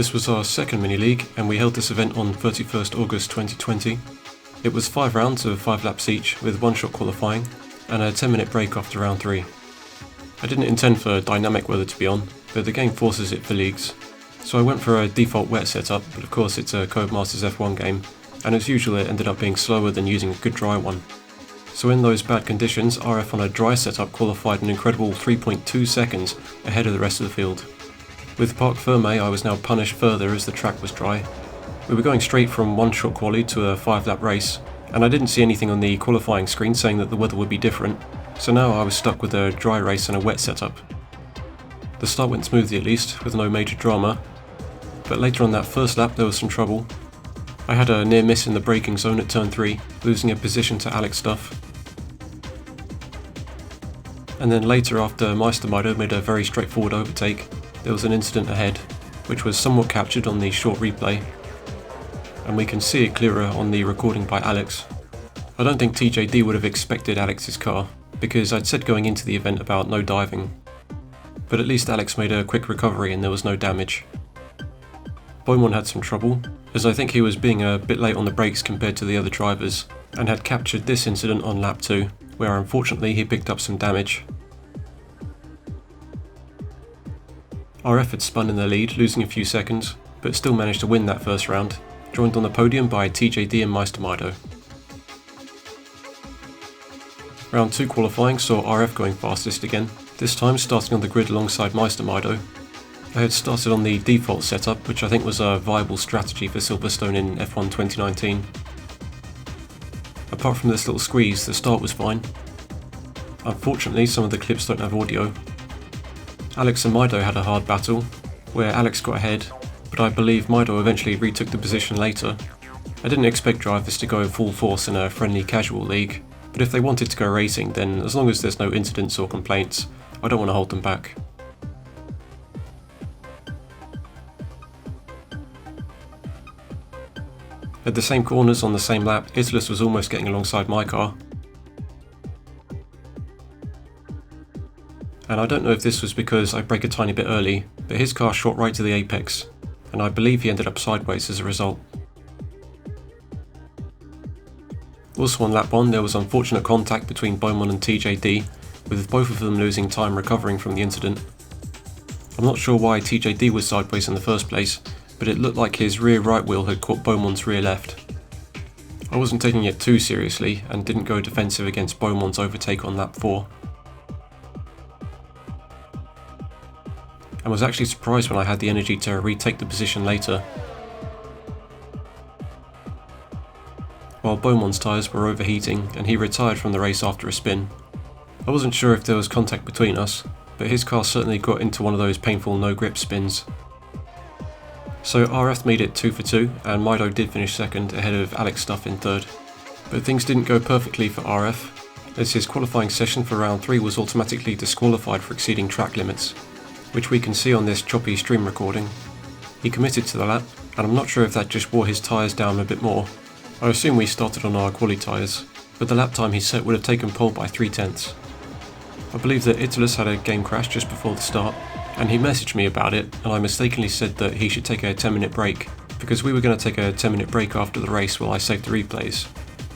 This was our second mini league, and we held this event on 31st August 2020. It was 5 rounds of 5 laps each, with 1-shot qualifying, and a 10-minute break after round 3. I didn't intend for dynamic weather to be on, but the game forces it for leagues. So I went for a default wet setup, but of course it's a Codemasters F1 game, and as usual it ended up being slower than using a good dry one. So in those bad conditions, RF on a dry setup qualified an incredible 3.2 seconds ahead of the rest of the field. With Parc Ferme, I was now punished further as the track was dry. We were going straight from 1-shot quali to a 5-lap race, and I didn't see anything on the qualifying screen saying that the weather would be different, so now I was stuck with a dry race and a wet setup. The start went smoothly at least, with no major drama, but later on that first lap there was some trouble. I had a near miss in the braking zone at turn 3, losing a position to alexstuff. And then later, after Meister Mido made a very straightforward overtake, there was an incident ahead, which was somewhat captured on the short replay, and we can see it clearer on the recording by Alex. I don't think TJD would have expected Alex's car, because I'd said going into the event about no diving, but at least Alex made a quick recovery and there was no damage. Beaumont had some trouble, as I think he was being a bit late on the brakes compared to the other drivers, and had captured this incident on lap 2, where unfortunately he picked up some damage. RF had spun in the lead, losing a few seconds, but still managed to win that first round, joined on the podium by TJD and Meister Mido. Round 2 qualifying saw RF going fastest again, this time starting on the grid alongside Meister Mido. I had started on the default setup, which I think was a viable strategy for Silverstone in F1 2019. Apart from this little squeeze, the start was fine. Unfortunately, some of the clips don't have audio. Alex and Mido had a hard battle, where Alex got ahead, but I believe Mido eventually retook the position later. I didn't expect drivers to go full force in a friendly casual league, but if they wanted to go racing, then as long as there's no incidents or complaints, I don't want to hold them back. At the same corners on the same lap, Italus was almost getting alongside my car. And I don't know if this was because I braked a tiny bit early, but his car shot right to the apex, and I believe he ended up sideways as a result. Also on lap 1 there was unfortunate contact between Beaumont and TJD, with both of them losing time recovering from the incident. I'm not sure why TJD was sideways in the first place, but it looked like his rear right wheel had caught Beaumont's rear left. I wasn't taking it too seriously and didn't go defensive against Beaumont's overtake on lap 4. And was actually surprised when I had the energy to retake the position later. While Beaumont's tyres were overheating and he retired from the race after a spin. I wasn't sure if there was contact between us, but his car certainly got into one of those painful no-grip spins. So RF made it 2 for 2, and Mido did finish second ahead of alexstuff in third. But things didn't go perfectly for RF, as his qualifying session for round 3 was automatically disqualified for exceeding track limits, which we can see on this choppy stream recording. He committed to the lap, and I'm not sure if that just wore his tyres down a bit more. I assume we started on our quali tyres, but the lap time he set would have taken pole by 3/10. I believe that Italus had a game crash just before the start, and he messaged me about it, and I mistakenly said that he should take a 10-minute break, because we were going to take a 10-minute break after the race while I saved the replays.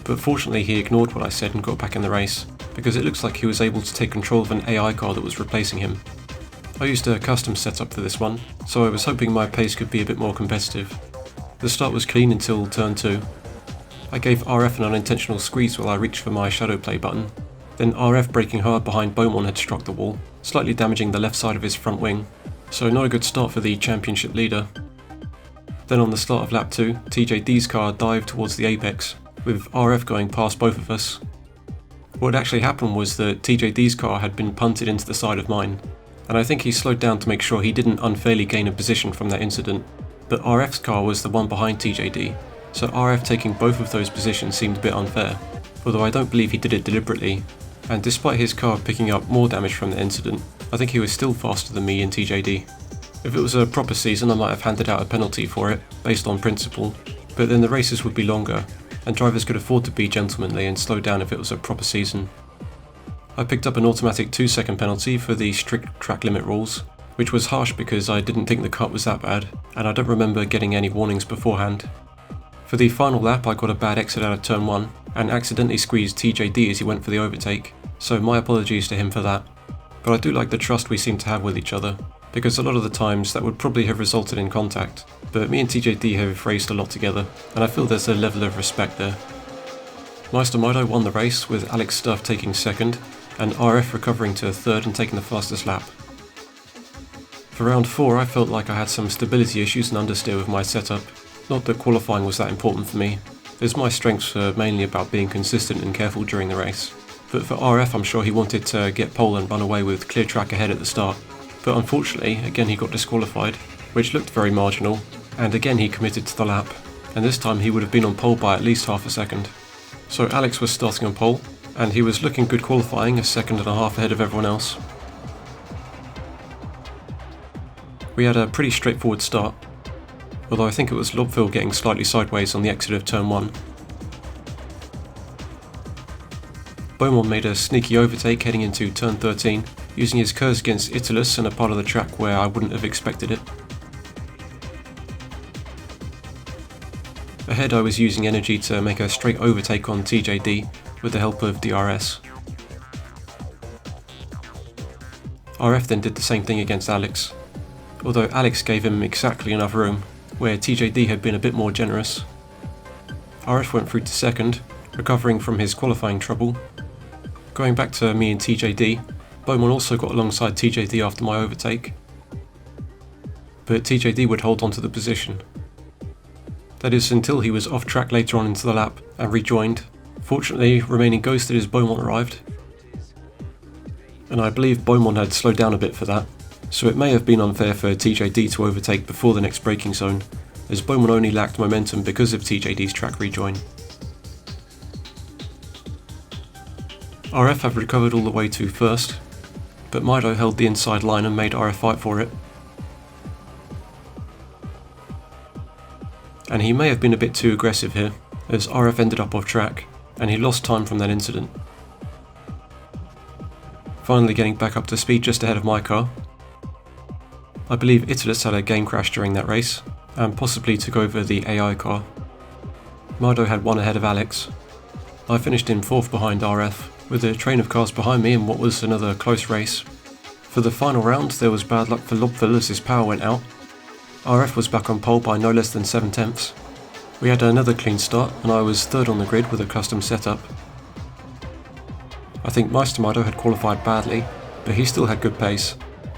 But fortunately he ignored what I said and got back in the race, because it looks like he was able to take control of an AI car that was replacing him. I used a custom setup for this one, so I was hoping my pace could be a bit more competitive. The start was clean until turn 2. I gave RF an unintentional squeeze while I reached for my shadow play button. Then RF braking hard behind Beaumont had struck the wall, slightly damaging the left side of his front wing, so not a good start for the championship leader. Then on the start of lap 2, TJD's car dived towards the apex, with RF going past both of us. What actually happened was that TJD's car had been punted into the side of mine, and I think he slowed down to make sure he didn't unfairly gain a position from that incident, but RF's car was the one behind TJD, so RF taking both of those positions seemed a bit unfair, although I don't believe he did it deliberately, and despite his car picking up more damage from the incident, I think he was still faster than me and TJD. If it was a proper season I might have handed out a penalty for it, based on principle, but then the races would be longer, and drivers could afford to be gentlemanly and slow down if it was a proper season. I picked up an automatic 2-second penalty for the strict track limit rules, which was harsh because I didn't think the cut was that bad, and I don't remember getting any warnings beforehand. For the final lap I got a bad exit out of turn 1, and accidentally squeezed TJD as he went for the overtake, so my apologies to him for that. But I do like the trust we seem to have with each other, because a lot of the times that would probably have resulted in contact, but me and TJD have raced a lot together, and I feel there's a level of respect there. Meister Mido won the race with alexstuff taking second, and RF recovering to third and taking the fastest lap. For round 4 I felt like I had some stability issues and understeer with my setup. Not that qualifying was that important for me, as my strengths were mainly about being consistent and careful during the race. But for RF I'm sure he wanted to get pole and run away with clear track ahead at the start. But unfortunately, again he got disqualified, which looked very marginal, and again he committed to the lap, and this time he would have been on pole by at least half a second. So Alex was starting on pole, and he was looking good qualifying, a second and a half ahead of everyone else. We had a pretty straightforward start, although I think it was Lobfil getting slightly sideways on the exit of turn 1. Beaumont made a sneaky overtake heading into turn 13, using his curves against Italus and a part of the track where I wouldn't have expected it. Ahead I was using energy to make a straight overtake on TJD with the help of DRS. RF then did the same thing against Alex, although Alex gave him exactly enough room, where TJD had been a bit more generous. RF went through to second, recovering from his qualifying trouble. Going back to me and TJD, Beaumont also got alongside TJD after my overtake, but TJD would hold on to the position. That is until he was off track later on into the lap and rejoined, fortunately remaining ghosted as Beaumont arrived. And I believe Beaumont had slowed down a bit for that, so it may have been unfair for TJD to overtake before the next braking zone, as Beaumont only lacked momentum because of TJD's track rejoin. RF had recovered all the way to first, but Mido held the inside line and made RF fight for it. And he may have been a bit too aggressive here, as RF ended up off track, and he lost time from that incident. Finally getting back up to speed just ahead of my car. I believe Italus had a game crash during that race, and possibly took over the AI car. Mido had one ahead of Alex. I finished in 4th behind RF, with a train of cars behind me in what was another close race. For the final round there was bad luck for Lobfil as his power went out. RF was back on pole by no less than 7/10. We had another clean start and I was third on the grid with a custom setup. I think Meister Mido had qualified badly, but he still had good pace,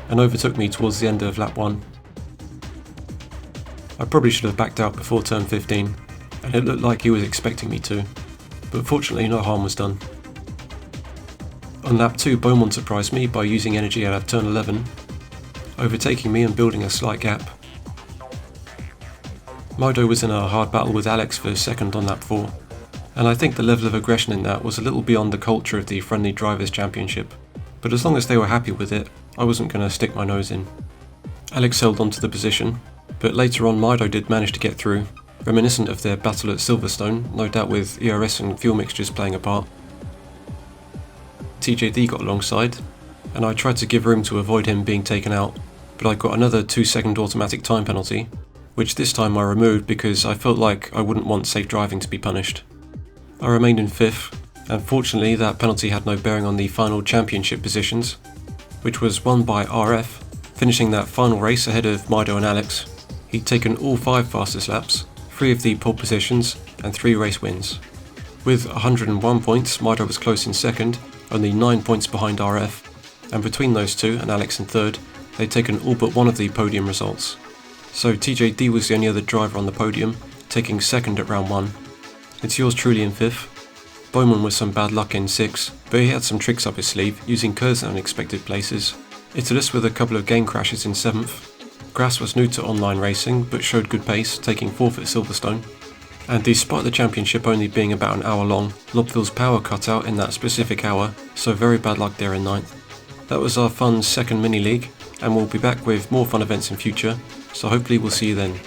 and overtook me towards the end of lap 1. I probably should have backed out before turn 15, and it looked like he was expecting me to, but fortunately no harm was done. On lap 2 Beaumont surprised me by using energy out of turn 11, overtaking me and building a slight gap. Mido was in a hard battle with Alex for second on lap 4, and I think the level of aggression in that was a little beyond the culture of the Friendly Drivers Championship, but as long as they were happy with it, I wasn't going to stick my nose in. Alex held on to the position, but later on Mido did manage to get through, reminiscent of their battle at Silverstone, no doubt with ERS and fuel mixtures playing a part. TJD got alongside, and I tried to give room to avoid him being taken out, but I got another 2-second automatic time penalty, which this time I removed because I felt like I wouldn't want safe driving to be punished. I remained in 5th, and fortunately that penalty had no bearing on the final championship positions, which was won by RF, finishing that final race ahead of Mido and Alex. He'd taken all 5 fastest laps, 3 of the pole positions, and 3 race wins. With 101 points, Mido was close in second, only 9 points behind RF, and between those two and Alex in third, they'd taken all but one of the podium results. So TJD was the only other driver on the podium, taking second at round 1. It's yours truly in 5th. Beaumont with some bad luck in 6th, but he had some tricks up his sleeve, using curves in unexpected places. Italus with a couple of game crashes in 7th. Grass was new to online racing, but showed good pace, taking 4th at Silverstone. And despite the championship only being about an hour long, Lobfil's power cut out in that specific hour, so very bad luck there in 9th. That was our fun second mini league, and we'll be back with more fun events in future, so hopefully we'll see you then.